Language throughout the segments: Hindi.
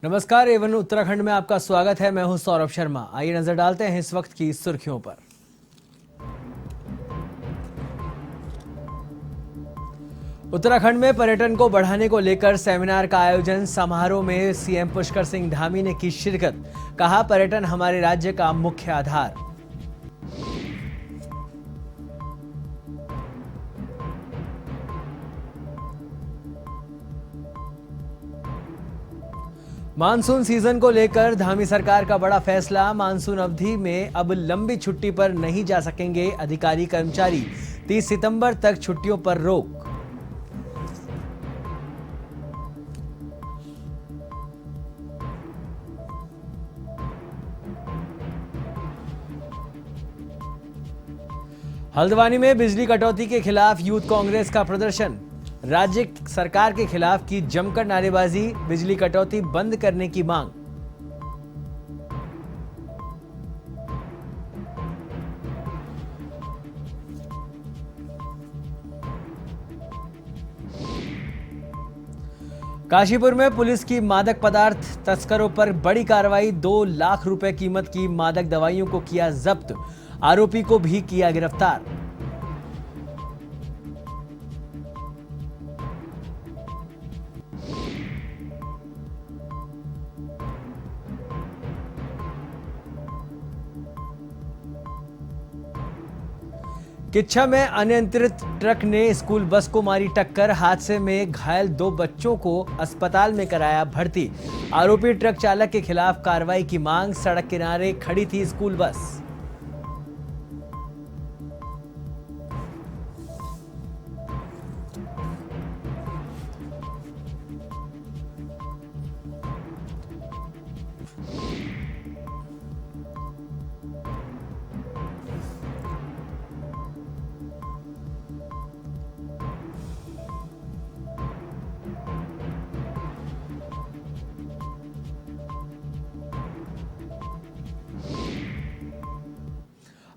नमस्कार, एवन उत्तराखंड में आपका स्वागत है। मैं हूं सौरभ शर्मा। आइए नजर डालते हैं इस वक्त की सुर्खियों पर। उत्तराखंड में पर्यटन को बढ़ाने को लेकर सेमिनार का आयोजन। समारोह में सीएम पुष्कर सिंह धामी ने की शिरकत। कहा, पर्यटन हमारे राज्य का मुख्य आधार। मानसून सीजन को लेकर धामी सरकार का बड़ा फैसला। मानसून अवधि में अब लंबी छुट्टी पर नहीं जा सकेंगे अधिकारी कर्मचारी। 30 सितंबर तक छुट्टियों पर रोक। हल्द्वानी में बिजली कटौती के खिलाफ यूथ कांग्रेस का प्रदर्शन। राज्य सरकार के खिलाफ की जमकर नारेबाजी। बिजली कटौती बंद करने की मांग। काशीपुर में पुलिस की मादक पदार्थ तस्करों पर बड़ी कार्रवाई। 2 लाख रुपए कीमत की मादक दवाइयों को किया जब्त। आरोपी को भी किया गिरफ्तार। किच्छा में अनियंत्रित ट्रक ने स्कूल बस को मारी टक्कर। हादसे में घायल 2 बच्चों को अस्पताल में कराया भर्ती। आरोपी ट्रक चालक के खिलाफ कार्रवाई की मांग। सड़क किनारे खड़ी थी स्कूल बस।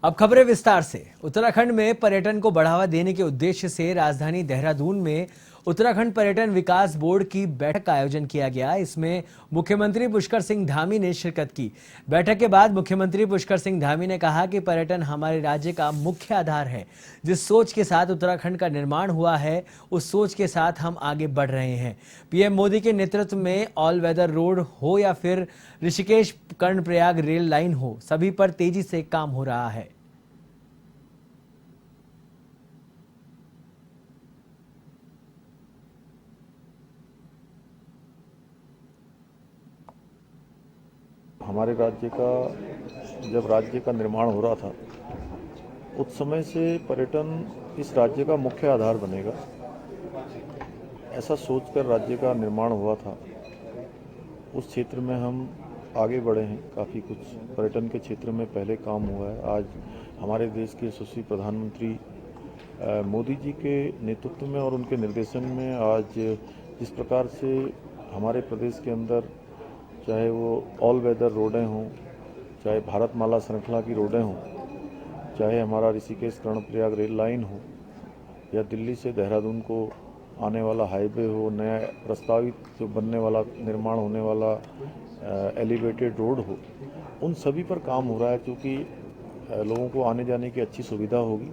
अब खबरें विस्तार से। उत्तराखंड में पर्यटन को बढ़ावा देने के उद्देश्य से राजधानी देहरादून में उत्तराखंड पर्यटन विकास बोर्ड की बैठक का आयोजन किया गया। इसमें मुख्यमंत्री पुष्कर सिंह धामी ने शिरकत की। बैठक के बाद मुख्यमंत्री पुष्कर सिंह धामी ने कहा कि पर्यटन हमारे राज्य का मुख्य आधार है। जिस सोच के साथ उत्तराखंड का निर्माण हुआ है, उस सोच के साथ हम आगे बढ़ रहे हैं। पीएम मोदी के नेतृत्व में ऑल वेदर रोड हो या फिर ऋषिकेश कर्णप्रयाग रेल लाइन हो, सभी पर तेजी से काम हो रहा है। हमारे राज्य का जब राज्य का निर्माण हो रहा था, उस समय से पर्यटन इस राज्य का मुख्य आधार बनेगा, ऐसा सोचकर राज्य का निर्माण हुआ था। उस क्षेत्र में हम आगे बढ़े हैं। काफ़ी कुछ पर्यटन के क्षेत्र में पहले काम हुआ है। आज हमारे देश के यशस्वी प्रधानमंत्री मोदी जी के नेतृत्व में और उनके निर्देशन में आज जिस प्रकार से हमारे प्रदेश के अंदर, चाहे वो ऑल वेदर रोडें हों, चाहे भारतमाला श्रृंखला की रोडें हों, चाहे हमारा ऋषिकेश कर्णप्रयाग रेल लाइन हो, या दिल्ली से देहरादून को आने वाला हाईवे हो, नया प्रस्तावित जो बनने वाला निर्माण होने वाला एलिवेटेड रोड हो, उन सभी पर काम हो रहा है, क्योंकि लोगों को आने जाने की अच्छी सुविधा होगी।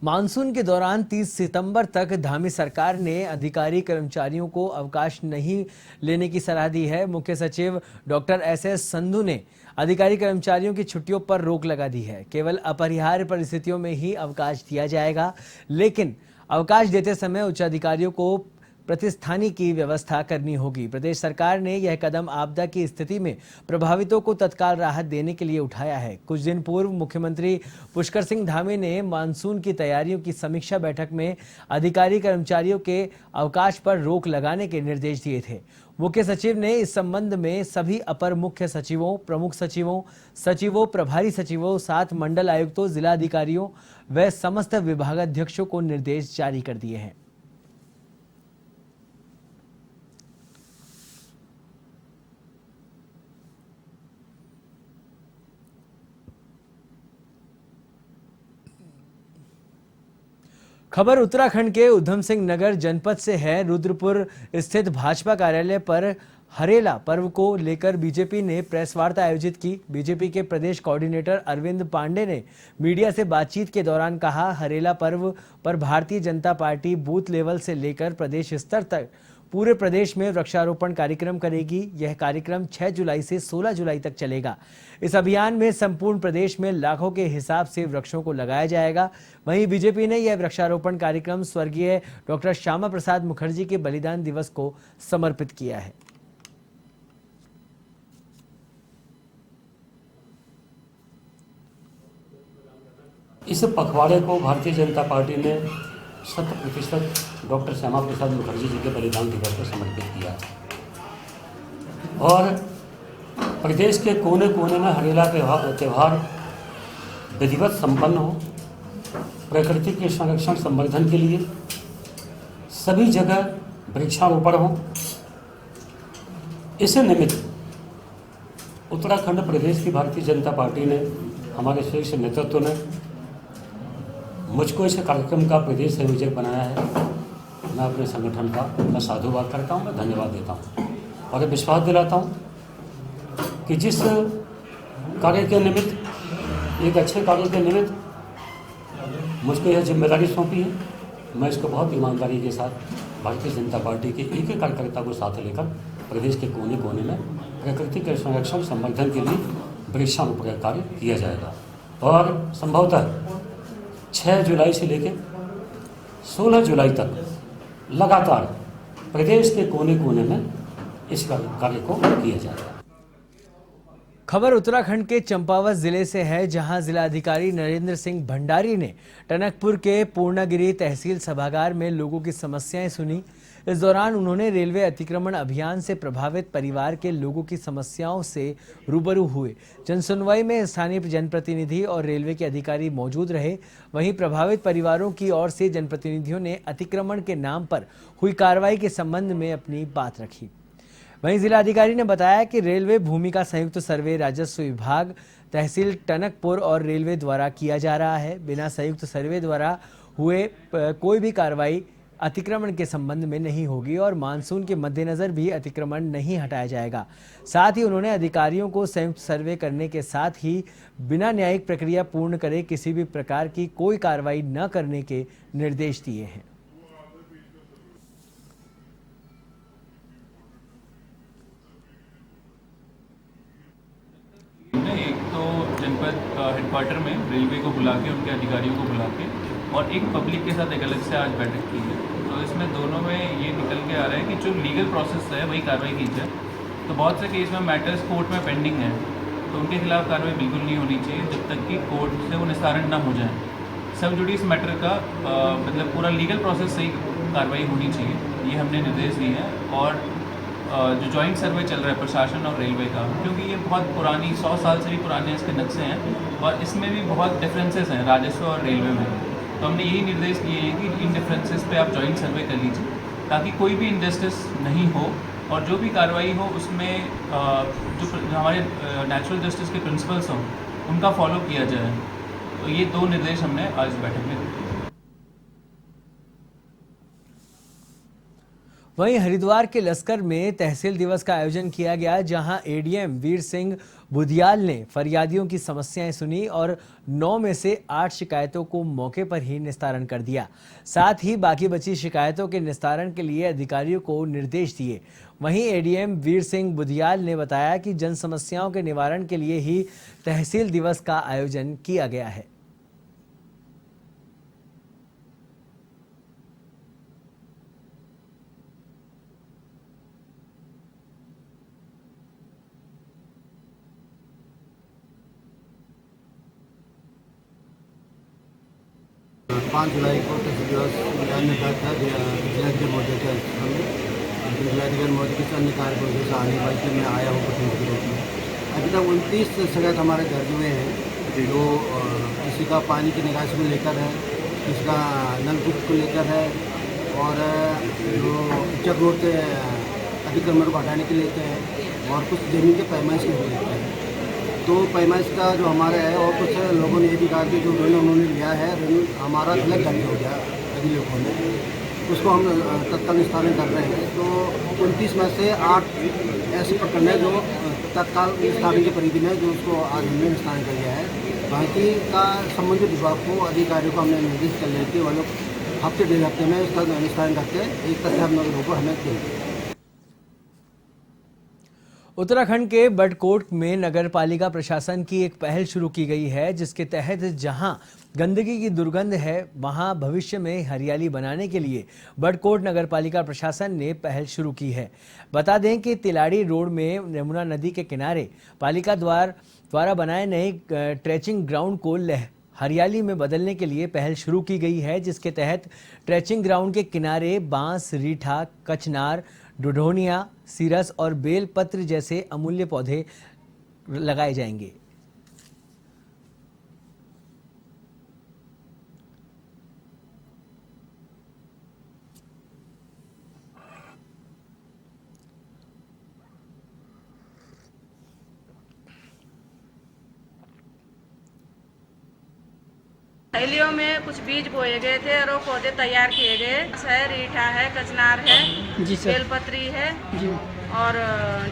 मानसून के दौरान 30 सितंबर तक धामी सरकार ने अधिकारी कर्मचारियों को अवकाश नहीं लेने की सलाह दी है। मुख्य सचिव डॉक्टर एस संधू ने अधिकारी कर्मचारियों की छुट्टियों पर रोक लगा दी है। केवल अपरिहार्य परिस्थितियों में ही अवकाश दिया जाएगा, लेकिन अवकाश देते समय उच्च अधिकारियों को प्रतिस्थानी की व्यवस्था करनी होगी। प्रदेश सरकार ने यह कदम आपदा की स्थिति में प्रभावितों को तत्काल राहत देने के लिए उठाया है। कुछ दिन पूर्व मुख्यमंत्री पुष्कर सिंह धामी ने मानसून की तैयारियों की समीक्षा बैठक में अधिकारी कर्मचारियों के अवकाश पर रोक लगाने के निर्देश दिए थे। मुख्य सचिव ने इस संबंध में सभी अपर मुख्य सचिवों, प्रमुख सचिवों, सचिवों, प्रभारी सचिवों, 7 मंडल आयुक्तों, जिला अधिकारियों व समस्त विभागाध्यक्षों को निर्देश जारी कर दिए हैं। खबर उत्तराखंड के उधम सिंह नगर जनपद से है। रुद्रपुर स्थित भाजपा कार्यालय पर हरेला पर्व को लेकर बीजेपी ने प्रेस वार्ता आयोजित की। बीजेपी के प्रदेश कोऑर्डिनेटर अरविंद पांडे ने मीडिया से बातचीत के दौरान कहा, हरेला पर्व पर Bharatiya Janata party booth level से लेकर प्रदेश स्तर तक पूरे प्रदेश में वृक्षारोपण कार्यक्रम करेगी। यह कार्यक्रम 6 जुलाई से 16 जुलाई तक चलेगा। इस अभियान में संपूर्ण प्रदेश में लाखों के हिसाब से वृक्षों को लगाया जाएगा। वहीं बीजेपी ने यह वृक्षारोपण कार्यक्रम स्वर्गीय डॉक्टर श्यामा प्रसाद मुखर्जी के बलिदान दिवस को समर्पित किया है। इस पखवाड़े को भारतीय जनता पार्टी ने 100% डॉक्टर श्यामा प्रसाद मुखर्जी जी के बलिदान दिवस को समर्पित किया और प्रदेश के कोने कोने में हरेला त्यौहार विधिवत संपन्न हो। प्रकृति के संरक्षण संवर्धन के लिए सभी जगह वृक्षारोपण हो। इसी निमित्त उत्तराखंड प्रदेश की भारतीय जनता पार्टी ने, हमारे शीर्ष नेतृत्व ने मुझको इस कार्यक्रम का प्रदेश संयोजक बनाया है। मैं अपने संगठन का मैं साधुवाद करता हूँ, मैं धन्यवाद देता हूँ और विश्वास दिलाता हूँ कि जिस कार्य के निमित्त, एक अच्छे कार्य के निमित्त मुझको यह जिम्मेदारी सौंपी है, मैं इसको बहुत ईमानदारी के साथ भारतीय जनता पार्टी के एक एक कार्यकर्ता को साथ लेकर प्रदेश के कोने कोने में प्रकृति के संरक्षण संवर्धन के लिए वृक्षारोपण कार्य किया जाएगा और संभवतः 6 जुलाई से लेकर 16 जुलाई तक लगातार प्रदेश के कोने कोने में इस कार्य को किया जाएगा। खबर उत्तराखंड के चंपावत जिले से है, जहां जिलाधिकारी नरेंद्र सिंह भंडारी ने टनकपुर के पूर्णागिरी तहसील सभागार में लोगों की समस्याएं सुनी। इस दौरान उन्होंने रेलवे अतिक्रमण अभियान से प्रभावित परिवार के लोगों की समस्याओं से रूबरू हुए। जनसुनवाई में स्थानीय जनप्रतिनिधि और रेलवे के अधिकारी मौजूद रहे। वहीं प्रभावित परिवारों की ओर से जनप्रतिनिधियों ने अतिक्रमण के नाम पर हुई कार्रवाई के संबंध में अपनी बात रखी। वहीं जिलाधिकारी ने बताया कि रेलवे भूमि का संयुक्त सर्वे राजस्व विभाग, तहसील टनकपुर और रेलवे द्वारा किया जा रहा है। बिना संयुक्त सर्वे द्वारा हुए कोई भी कार्रवाई अतिक्रमण के संबंध में नहीं होगी और मानसून के मद्देनजर भी अतिक्रमण नहीं हटाया जाएगा। साथ ही उन्होंने अधिकारियों को संयुक्त सर्वे करने के साथ ही बिना न्यायिक प्रक्रिया पूर्ण करे किसी भी प्रकार की कोई कार्रवाई न करने के निर्देश दिए हैं। एक तो जनपद हेडक्वार्टर में रेलवे को बुला के, उनके अधिकारियों को बुला के और एक पब्लिक के साथ एक अलग से आज बैठक की है। तो इसमें दोनों में ये निकल के आ रहा है कि जो लीगल प्रोसेस है वही कार्रवाई की जाए। तो बहुत से केस में मैटर्स कोर्ट में पेंडिंग है, तो उनके खिलाफ कार्रवाई बिल्कुल नहीं होनी चाहिए जब तक कि कोर्ट से वो निस्तारण ना हो जाए। सब जुडिस मैटर का मतलब पूरा लीगल प्रोसेस से ही कार्रवाई होनी चाहिए, ये हमने निर्देश दिए हैं। और जो जॉइंट सर्वे चल रहा है प्रशासन और रेलवे का, क्योंकि ये बहुत पुरानी 100 साल से भी पुराने इसके नक्शे हैं और इसमें भी बहुत डिफरेंसेस हैं राजस्व और रेलवे में। तो हमने यही निर्देश दिए हैं कि इन डिफरेंसेस पे आप जॉइंट सर्वे कर लीजिए ताकि कोई भी इनजस्टिस नहीं हो और जो भी कार्रवाई हो उसमें जो हमारे नेचुरल जस्टिस के प्रिंसिपल्स हों उनका फॉलो किया जाए। तो ये 2 निर्देश हमने आज बैठक में दिए। वहीं हरिद्वार के लश्कर में तहसील दिवस का आयोजन किया गया, जहां एडीएम वीर सिंह बुधियाल ने फरियादियों की समस्याएं सुनी और 9 में से 8 शिकायतों को मौके पर ही निस्तारण कर दिया। साथ ही बाकी बची शिकायतों के निस्तारण के लिए अधिकारियों को निर्देश दिए। वहीं एडीएम वीर सिंह बुधियाल ने बताया कि जन समस्याओं के निवारण के लिए ही तहसील दिवस का आयोजन किया गया है। पाँच जुलाई को तहसील दिवस निर्धारित था जिलाधिकारी महोदय के जिलाधिकारी महोदय के अन्य कार्यक्रमों से आने वाले से मैं आया हूँ प्रतिनिधि के रूप में। अभी तक 29 शिकायत हमारे दर्ज हुए हैं, जो किसी का पानी की निकासी को लेकर है, किसी का नलकूप को लेकर है और जो चक रोड के अतिक्रमण को हटाने के लिए है और कुछ जमीन के पैमाइश के लिए लेते हैं। तो पैमाइश का जो हमारा है और कुछ लोगों ने ये भी कहा कि जो ऋण उन्होंने लिया है ऋण हमारा गलत दर्ज हो गया, अभिलेखों में, उसको हम तत्काल निस्तारण कर रहे हैं। तो 29 में से 8 ऐसे प्रकरण है जो तत्काल निस्तारण की परिधि में, जो उसको आज हमने निस्तारण कर लिया है। बाकी का संबंधित विभाग को, अधिकारियों को हमने निर्देश कर लिया कि वो लोग हफ्ते 1.5 हफ्ते में इसका निस्तारण करके एक तथ्य लोगों को हमें देंगे। उत्तराखंड के बडकोट में नगर पालिका प्रशासन की एक पहल शुरू की गई है, जिसके तहत जहां गंदगी की दुर्गंध है वहां भविष्य में हरियाली बनाने के लिए बडकोट नगर पालिका प्रशासन ने पहल शुरू की है। बता दें कि तिलाड़ी रोड में यमुना नदी के किनारे पालिका द्वारा बनाए नए ट्रेचिंग ग्राउंड को हरियाली में बदलने के लिए पहल शुरू की गई है, जिसके तहत ट्रेचिंग ग्राउंड के किनारे बांस, रीठा, कचनार, डुढोनिया, सीरस और बेल पत्र जैसे अमूल्य पौधे लगाए जाएंगे। थैलियों में कुछ बीज बोए गए थे और वो पौधे तैयार किए गए है। रीठा है, कचनार है, बेलपत्री है और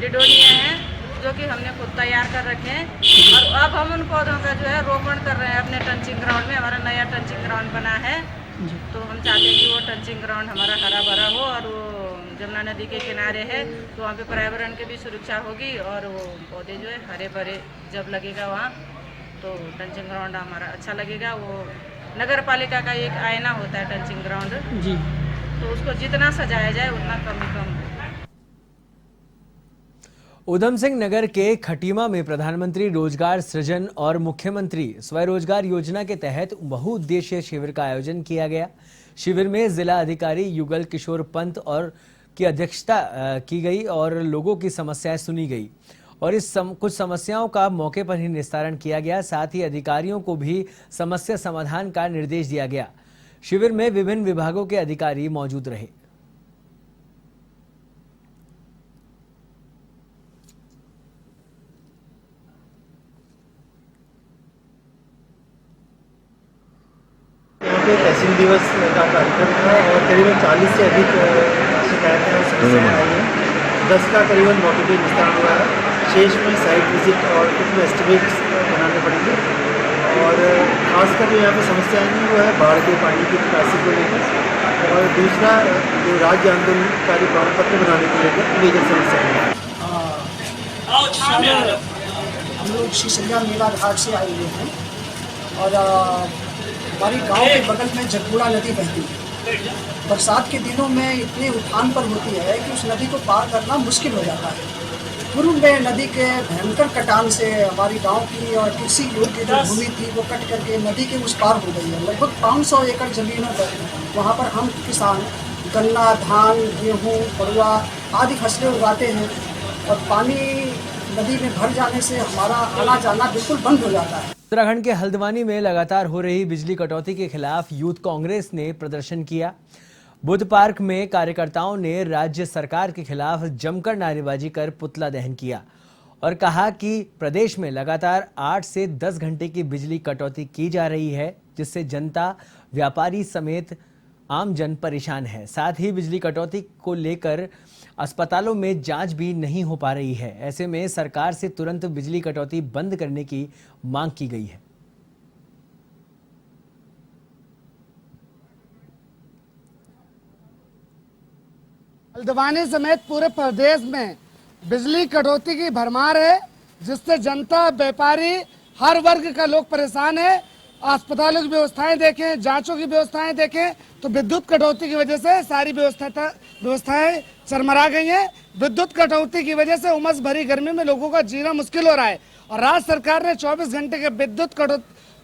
डिडोनिया है, जो कि हमने खुद तैयार कर रखे हैं। और अब हम उन पौधों का जो है रोपण कर रहे हैं अपने टंचिंग ग्राउंड में। हमारा नया टंचिंग ग्राउंड बना है, तो हम चाहते हैं कि वो टंचिंग ग्राउंड हमारा हरा भरा हो और वो जमुना नदी के किनारे है, तो वहाँ पे पर्यावरण की भी सुरक्षा होगी और वो पौधे जो है हरे भरे जब लगेगा वहाँ, तो टंचिंग ग्राउंड हमारा अच्छा लगेगा। वो नगर पालिका का एक आईना होता है टंचिंग ग्राउंड जी, तो उसको जितना सजाया जाए उतना कम ही कम। उधम सिंह नगर के खटीमा में प्रधानमंत्री रोजगार सृजन और मुख्यमंत्री स्वरोजगार योजना के तहत बहुउद्देशीय शिविर का आयोजन किया गया। शिविर में जिला अधिकारी युगल किशोर पंत और की अध्यक्षता की गई और लोगों की समस्याएं सुनी गई और कुछ समस्याओं का मौके पर ही निस्तारण किया गया। साथ ही अधिकारियों को भी समस्या समाधान का निर्देश दिया गया। शिविर में विभिन्न विभागों के अधिकारी मौजूद रहे। यहाँ पे तहसील दिवस का कार्यक्रम था और करीबन 40 से अधिक शिकायतें और समस्याएं आई हैं। 10 का करीबन मौके पर निस्तारण हुआ है। शेष में साइट विजिट और कुछ एस्टिमेट्स बनाने पड़ेंगे। और खासकर जो यहाँ पे समस्याएं नहीं वो है बाढ़ के पानी की निकासी को लेकर और दूसरा जो राज्य आंदोलनकारी प्रमाण पत्र बनाने को लेकर मेजर समस्या है। हम लोग श्री संज्ञा मेला घाट से आए हुए हैं और हमारी गांव के बगल में जगबूढ़ा नदी बहती है। बरसात के दिनों में इतने उफान पर होती है कि उस नदी को पार करना मुश्किल हो जाता है। पूर्व में नदी के भयंकर कटान से हमारी गांव की और कृषि योग्य जो भूमि थी वो कट करके नदी के उस पार हो गई है। लगभग 500 एकड़ जमीनों पर वहाँ पर हम किसान गन्ना, धान, गेहूँ, पड़ुआ आदि फसलें उगाते हैं और पानी नदी में भर जाने से हमारा आना जाना बिल्कुल बंद हो जाता है। उत्तराखंड के हल्द्वानी में लगातार हो रही बिजली कटौती के खिलाफ यूथ कांग्रेस ने प्रदर्शन किया। बुद्ध पार्क में कार्यकर्ताओं ने राज्य सरकार के खिलाफ जमकर नारेबाजी कर पुतला दहन किया और कहा कि प्रदेश में लगातार 8 से 10 घंटे की बिजली कटौती की जा रही है, जिससे जनता, व्यापारी समेत आम जन परेशान है। साथ ही बिजली कटौती को लेकर अस्पतालों में जांच भी नहीं हो पा रही है। ऐसे में सरकार से तुरंत बिजली कटौती बंद करने की मांग की गई है। हल्द्वानी समेत पूरे प्रदेश में बिजली कटौती की भरमार है, जिससे जनता, व्यापारी, हर वर्ग का लोग परेशान है। अस्पतालों की व्यवस्थाएं देखें, जांचों की व्यवस्थाएं देखें तो विद्युत कटौती की वजह से सारी व्यवस्थाएं चरमरा गई हैं। विद्युत कटौती की वजह से उमस भरी गर्मी में लोगों का जीना मुश्किल हो रहा है और राज्य सरकार ने 24 घंटे के विद्युत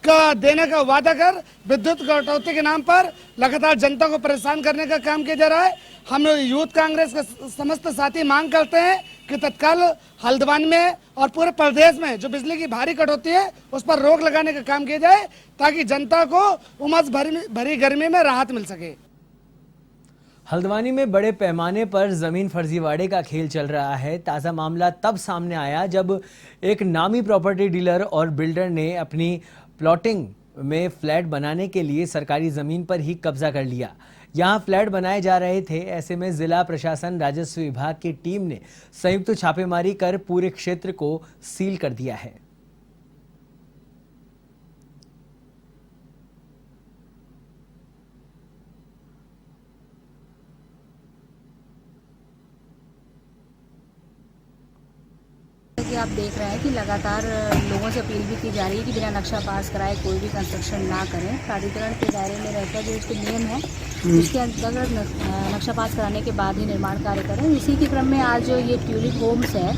का देने का वादा कर विद्युत कटौती के नाम पर लगातार जनता को परेशान करने का काम किया जा रहा है। हम यूथ कांग्रेस के समस्त साथी मांग करते हैं कि तत्काल हल्द्वानी में और पूरे प्रदेश में जो बिजली की भारी कटौती है उस पर रोक लगाने का काम किया जाए, ताकि जनता को उमस भरी गर्मी में राहत मिल सके। हल्द्वानी में बड़े पैमाने पर जमीन फर्जीवाड़े का खेल चल रहा है। ताज़ा मामला तब सामने आया जब एक नामी प्रॉपर्टी डीलर और बिल्डर ने अपनी प्लॉटिंग में फ्लैट बनाने के लिए सरकारी जमीन पर ही कब्जा कर लिया। यहां फ्लैट बनाए जा रहे थे। ऐसे में जिला प्रशासन राजस्व विभाग की टीम ने संयुक्त छापेमारी कर पूरे क्षेत्र को सील कर दिया है। कि आप देख रहे हैं कि लगातार लोगों से अपील भी की जा रही है कि बिना नक्शा पास कराए कोई भी कंस्ट्रक्शन ना करें। प्राधिकरण के दायरे में रहकर जो इसके नियम है उसके अंतर्गत नक्शा पास कराने के बाद ही निर्माण कार्य करें। इसी के क्रम में आज जो ये ट्यूलिप होम्स है,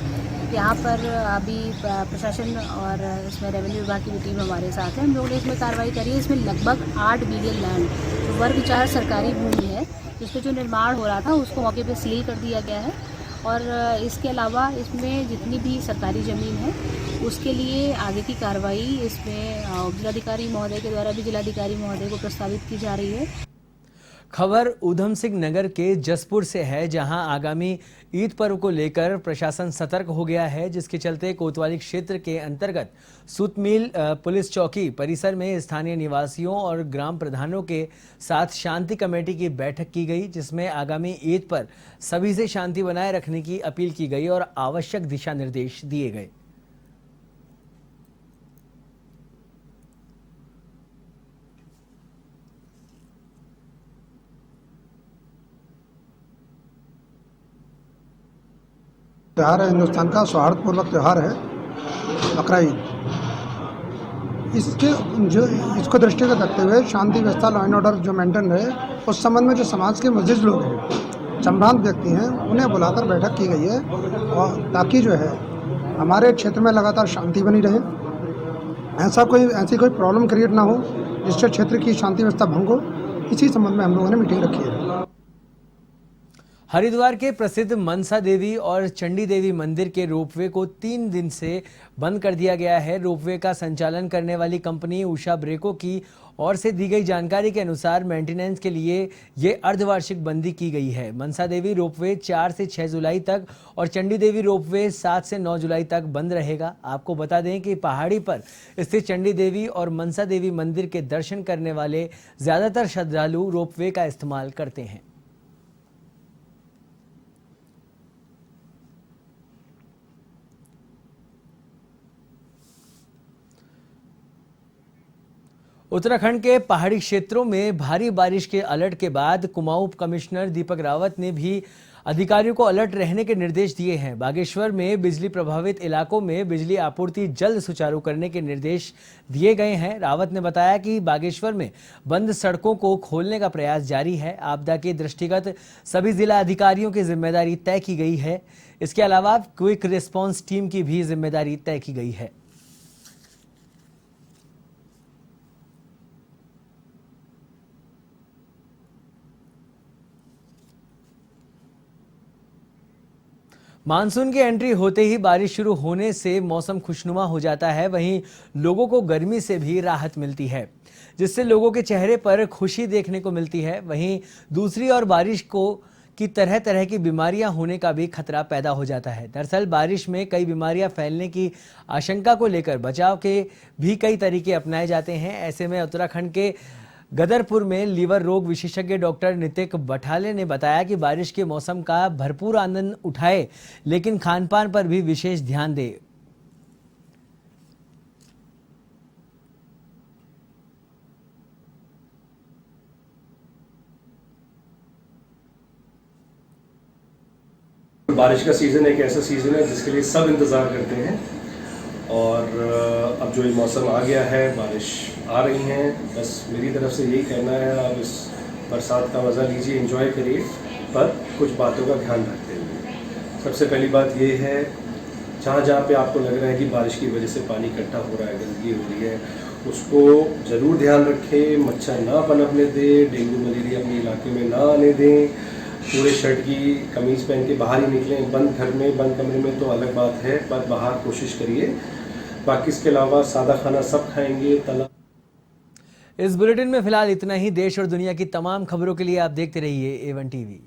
यहाँ पर अभी प्रशासन और इसमें रेवेन्यू विभाग की भी टीम हमारे साथ है। हम लोगों ने इसमें कार्रवाई करी है। इसमें लगभग 8 बीघे लैंड जो वर्ग 4 सरकारी भूमि है, जिसमें जो निर्माण हो रहा था उसको मौके पर सील कर दिया गया है। और इसके अलावा इसमें जितनी भी सरकारी ज़मीन है उसके लिए आगे की कार्रवाई इसमें जिलाधिकारी महोदय के द्वारा भी जिलाधिकारी महोदय को प्रस्तावित की जा रही है। खबर ऊधम सिंह नगर के जसपुर से है, जहां आगामी ईद पर्व को लेकर प्रशासन सतर्क हो गया है, जिसके चलते कोतवाली क्षेत्र के अंतर्गत सुतमील पुलिस चौकी परिसर में स्थानीय निवासियों और ग्राम प्रधानों के साथ शांति कमेटी की बैठक की गई, जिसमें आगामी ईद पर सभी से शांति बनाए रखने की अपील की गई और आवश्यक दिशा निर्देश दिए गए। त्यौहार है, हिंदुस्तान का सौहार्दपूर्वक त्यौहार है बकरा ईद। इसको दृष्टिगत रखते हुए शांति व्यवस्था लॉ एंड ऑर्डर जो मेंटेन रहे, उस संबंध में जो समाज के मस्जिद लोग हैं, संभ्रांत व्यक्ति हैं, उन्हें बुलाकर बैठक की गई है और ताकि जो है हमारे क्षेत्र में लगातार शांति बनी रहे, ऐसी कोई प्रॉब्लम क्रिएट ना हो जिससे क्षेत्र की शांति व्यवस्था भंग हो। इसी संबंध में हम लोगों ने मीटिंग रखी है। हरिद्वार के प्रसिद्ध मनसा देवी और चंडी देवी मंदिर के रोपवे को 3 दिन से बंद कर दिया गया है। रोपवे का संचालन करने वाली कंपनी उषा ब्रेको की ओर से दी गई जानकारी के अनुसार मेंटेनेंस के लिए ये अर्धवार्षिक बंदी की गई है। मनसा देवी रोपवे 4 से 6 जुलाई तक और चंडी देवी रोपवे 7 से 9 जुलाई तक बंद रहेगा। आपको बता दें कि पहाड़ी पर स्थित चंडी देवी और मनसा देवी मंदिर के दर्शन करने वाले ज्यादातर श्रद्धालु रोपवे का इस्तेमाल करते हैं। उत्तराखंड के पहाड़ी क्षेत्रों में भारी बारिश के अलर्ट के बाद कुमाऊं कमिश्नर दीपक रावत ने भी अधिकारियों को अलर्ट रहने के निर्देश दिए हैं। बागेश्वर में बिजली प्रभावित इलाकों में बिजली आपूर्ति जल्द सुचारू करने के निर्देश दिए गए हैं। रावत ने बताया कि बागेश्वर में बंद सड़कों को खोलने का प्रयास जारी है। आपदा के दृष्टिगत सभी जिला अधिकारियों की जिम्मेदारी तय की गई है। इसके अलावा क्विक रिस्पॉन्स टीम की भी जिम्मेदारी तय की गई है। मानसून की एंट्री होते ही बारिश शुरू होने से मौसम खुशनुमा हो जाता है। वहीं लोगों को गर्मी से भी राहत मिलती है, जिससे लोगों के चेहरे पर खुशी देखने को मिलती है। वहीं दूसरी ओर बारिश की तरह तरह की बीमारियां होने का भी खतरा पैदा हो जाता है। दरअसल बारिश में कई बीमारियां फैलने की आशंका को लेकर बचाव के भी कई तरीके अपनाए जाते हैं। ऐसे में उत्तराखंड के गदरपुर में लीवर रोग विशेषज्ञ डॉक्टर नितिक बठाले ने बताया कि बारिश के मौसम का भरपूर आनंद उठाए, लेकिन खानपान पर भी विशेष ध्यान दें। बारिश का सीज़न एक ऐसा सीज़न है जिसके लिए सब इंतज़ार करते हैं और अब जो ये मौसम आ गया है, बारिश आ रही हैं, बस मेरी तरफ से यही कहना है, आप इस बरसात का मज़ा लीजिए, एंजॉय करिए, पर कुछ बातों का ध्यान रखते हुए। सबसे पहली बात ये है, जहाँ पे आपको लग रहा है कि बारिश की वजह से पानी इकट्ठा हो रहा है, गंदगी हो रही है, उसको ज़रूर ध्यान रखें, मच्छर ना पनपने दें, डेंगू मलेरिया अपने इलाके में ना आने दें, पूरे शर्ट की कमीज़ पहन के बाहर ही निकलें। बंद घर में, बंद कमरे में तो अलग बात है, पर बाहर कोशिश करिए। बाकी इसके अलावा सादा खाना सब खाएंगे, तला। इस बुलेटिन में फिलहाल इतना ही। देश और दुनिया की तमाम खबरों के लिए आप देखते रहिए A1 TV।